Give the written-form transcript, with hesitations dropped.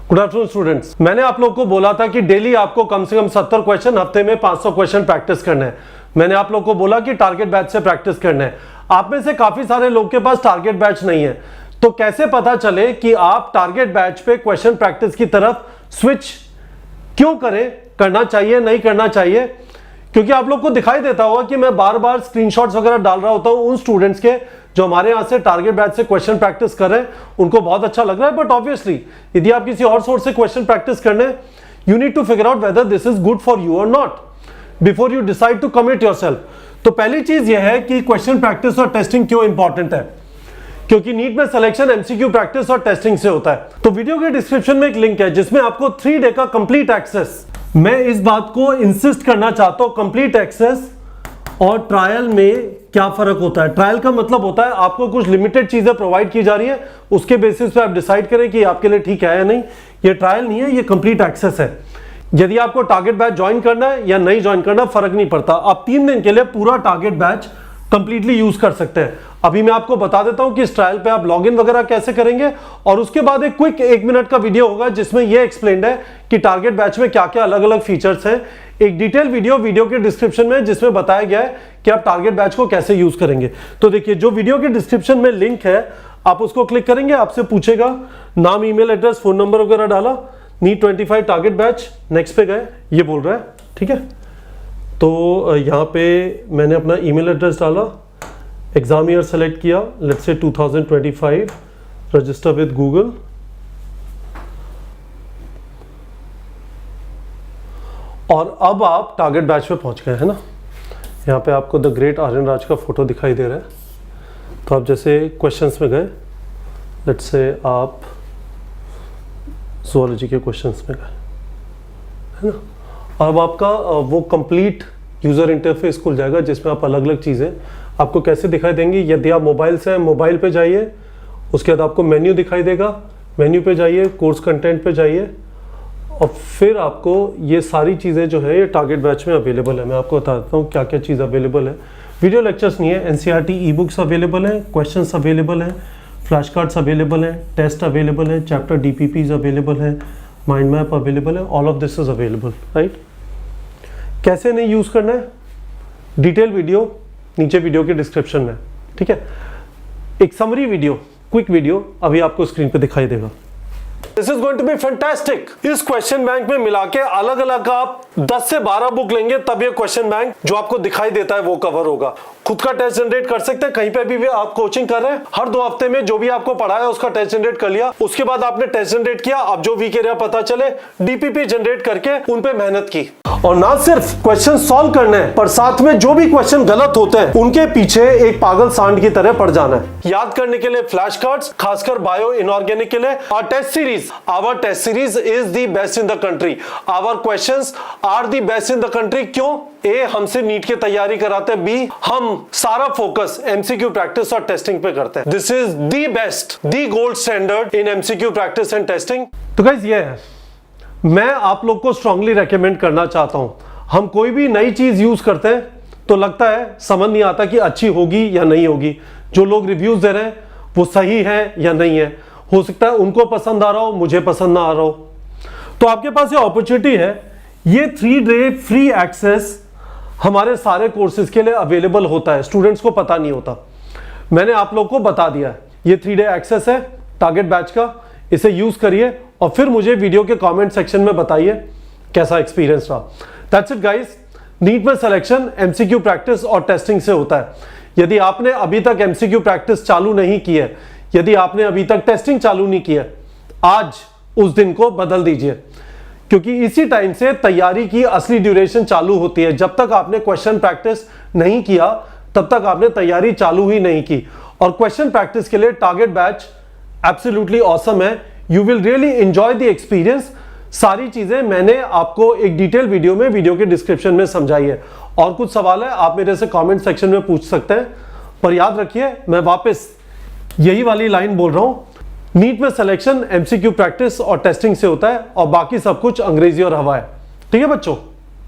Good afternoon students. मैंने आप लोगों को बोला था कि डेली आपको कम से कम 70 क्वेश्चन, हफ्ते में 500 क्वेश्चन प्रैक्टिस करना है। मैंने आप लोगों को बोला कि टारगेट बैच से प्रैक्टिस करना है। आप में से काफी सारे लोग के पास टारगेट बैच नहीं है, तो कैसे पता चले कि आप टारगेट बैच पे क्वेश्चन प्रैक्टिस की तरफ स्विच क्यों करें, करना चाहिए नहीं करना चाहिए? क्योंकि आप लोग को दिखाई देता होगा कि मैं बार बार स्क्रीनशॉट्स वगैरह डाल रहा होता हूं उन स्टूडेंट्स के जो हमारे यहां से टारगेट बैच से क्वेश्चन प्रैक्टिस कर रहे हैं, उनको बहुत अच्छा लग रहा है। बट ऑब्वियसली यदि आप किसी और सोर्स से क्वेश्चन प्रैक्टिस करने, you need to figure out whether this is good for you और not before you decide to commit yourself. तो पहली चीज यह है कि क्वेश्चन प्रैक्टिस और टेस्टिंग क्यों इंपॉर्टेंट है, क्योंकि नीट में सिलेक्शन एमसीक्यू प्रैक्टिस और टेस्टिंग से होता है। तो वीडियो के डिस्क्रिप्शन में एक लिंक है जिसमें आपको 3 डे का कंप्लीट एक्सेस। मैं इस बात को इंसिस्ट करना चाहता हूं, कंप्लीट एक्सेस और ट्रायल में क्या फर्क होता है। ट्रायल का मतलब होता है आपको कुछ लिमिटेड चीजें प्रोवाइड की जा रही है, उसके बेसिस पे आप डिसाइड करें कि आपके लिए ठीक है या नहीं। ये ट्रायल नहीं है, ये कंप्लीट एक्सेस है। यदि आपको टारगेट बैच ज्वाइन करना है या नहीं ज्वाइन करना, फर्क नहीं पड़ता। आप 3 दिन के लिए पूरा टारगेट बैच कंप्लीटली यूज कर सकते हैं। अभी मैं आपको बता देता हूं कि इस ट्रायल पे आप लॉगिन वगैरह कैसे करेंगे, और उसके बाद एक क्विक 1 मिनट का वीडियो होगा जिसमें यह एक्सप्लेन्ड है कि टारगेट बैच में क्या क्या अलग अलग फीचर्स हैं। एक डिटेल वीडियो के डिस्क्रिप्शन में जिसमें बताया गया है कि आप टारगेट बैच को कैसे यूज करेंगे। तो देखिए, जो वीडियो के डिस्क्रिप्शन में लिंक है, आप उसको क्लिक करेंगे, आपसे पूछेगा नाम, ईमेल एड्रेस, फोन नंबर वगैरह डाला, नीट 25 टारगेट बैच, नेक्स्ट पे गए, ये बोल रहा है, ठीक है। तो यहाँ पे मैंने अपना ईमेल एड्रेस डाला, एग्जाम ईयर सेलेक्ट किया, let's say 2025, register with Google, और अब आप टारगेट बैच में पहुंच गए, है ना। यहाँ पे आपको द ग्रेट आर्यन राज का फोटो दिखाई दे रहा है। तो आप जैसे क्वेश्चंस में गए, लेट्स से आप ज़ूलॉजी के क्वेश्चंस में गए, है ना। अब आपका वो कंप्लीट यूज़र इंटरफेस खुल जाएगा जिसमें आप अलग अलग चीज़ें आपको कैसे दिखाई देंगी। यदि आप मोबाइल से हैं, मोबाइल पे जाइए, उसके बाद आपको मेन्यू दिखाई देगा, मेन्यू पे जाइए, कोर्स कंटेंट पे जाइए, और फिर आपको ये सारी चीज़ें जो है ये टारगेट बैच में अवेलेबल है। मैं आपको बता देता हूँ क्या क्या चीज़ अवेलेबल है। वीडियो लेक्चर्स नहीं है, एनसीईआरटी ई बुक्स अवेलेबल हैं, क्वेश्चंस अवेलेबल हैं, फ्लैश कार्ड्स अवेलेबल हैं, टेस्ट अवेलेबल हैं, चैप्टर डीपीपीज अवेलेबल हैं, माइंड मैप अवेलेबल है, all of this is available, right. कैसे नहीं यूज़ करना है, डिटेल वीडियो नीचे वीडियो के डिस्क्रिप्शन में, ठीक है। एक समरी वीडियो, क्विक वीडियो अभी आपको स्क्रीन पे दिखाई देगा। This is going to be fantastic। इस क्वेश्चन बैंक में मिला के अलग अलग आप 10 से 12 बुक लेंगे, तब ये क्वेश्चन बैंक जो आपको दिखाई देता है वो कवर होगा। खुद का टेस्ट जनरेट कर सकते हैं, कहीं पे भी आप कोचिंग कर रहे हैं, हर 2 हफ्ते में जो भी आपको पढ़ाया उसका टेस्ट जनरेट कर लिया। उसके बाद आपने टेस्ट जनरेट किया, अब जो वीक एरिया पता चले डीपीपी जनरेट करके उन पे मेहनत की। और ना सिर्फ क्वेश्चन सॉल्व करने हैं, पर साथ में जो भी क्वेश्चन गलत होते हैं उनके पीछे एक पागल सांड की तरह पड़ जाना है। याद करने के लिए फ्लैश कार्ड्स, खासकर बायो इनऑर्गेनिक के लिए, और test series. Our test series is the best in the country. Our questions are the best in the country. क्यों? ए, हमसे नीट की तैयारी कराते हैं, बी, हम सारा फोकस एमसीक्यू प्रैक्टिस और टेस्टिंग पे करते हैं। This is the best, the gold standard in MCQ practice and testing. तो गाइस, ये है, मैं आप लोग को स्ट्रांगली रेकमेंड करना चाहता हूं। हम कोई भी नई चीज यूज करते हैं तो लगता है समझ नहीं आता कि अच्छी होगी या नहीं होगी। जो लोग रिव्यूज दे रहे हैं वो सही है या नहीं है, हो सकता है उनको पसंद आ रहा हो, मुझे पसंद ना आ रहा हो। तो आपके पास ये अपॉर्चुनिटी है, ये 3 डे फ्री एक्सेस हमारे सारे कोर्सेज के लिए अवेलेबल होता है। स्टूडेंट्स को पता नहीं होता, मैंने आप लोग को बता दिया है। ये 3 डे एक्सेस है टारगेट बैच का, इसे यूज करिए और फिर मुझे वीडियो के कमेंट सेक्शन में बताइए कैसा एक्सपीरियंस रहा। That's it guys. नीट में सिलेक्शन एमसीक्यू प्रैक्टिस और टेस्टिंग से होता है। यदि आपने अभी तक एमसीक्यू प्रैक्टिस चालू नहीं की है, यदि आपने अभी तक टेस्टिंग चालू नहीं की है, आज उस दिन को बदल दीजिए, क्योंकि इसी टाइम से तैयारी की असली ड्यूरेशन चालू होती है। जब तक आपने क्वेश्चन प्रैक्टिस नहीं किया तब तक आपने तैयारी चालू ही नहीं की। और क्वेश्चन प्रैक्टिस के लिए टारगेट बैच एब्सोल्युटली ऑसम है। You will really enjoy the experience. सारी चीजें मैंने आपको एक डिटेल वीडियो में वीडियो के डिस्क्रिप्शन में समझाई है। और कुछ सवाल है आप मेरे से कमेंट सेक्शन में पूछ सकते हैं, पर याद रखिए मैं वापस यही वाली लाइन बोल रहा हूं, नीट में सिलेक्शन एमसीक्यू प्रैक्टिस और टेस्टिंग से होता है और बाकी सब कुछ अंग्रेजी और हवा है। ठीक है बच्चों।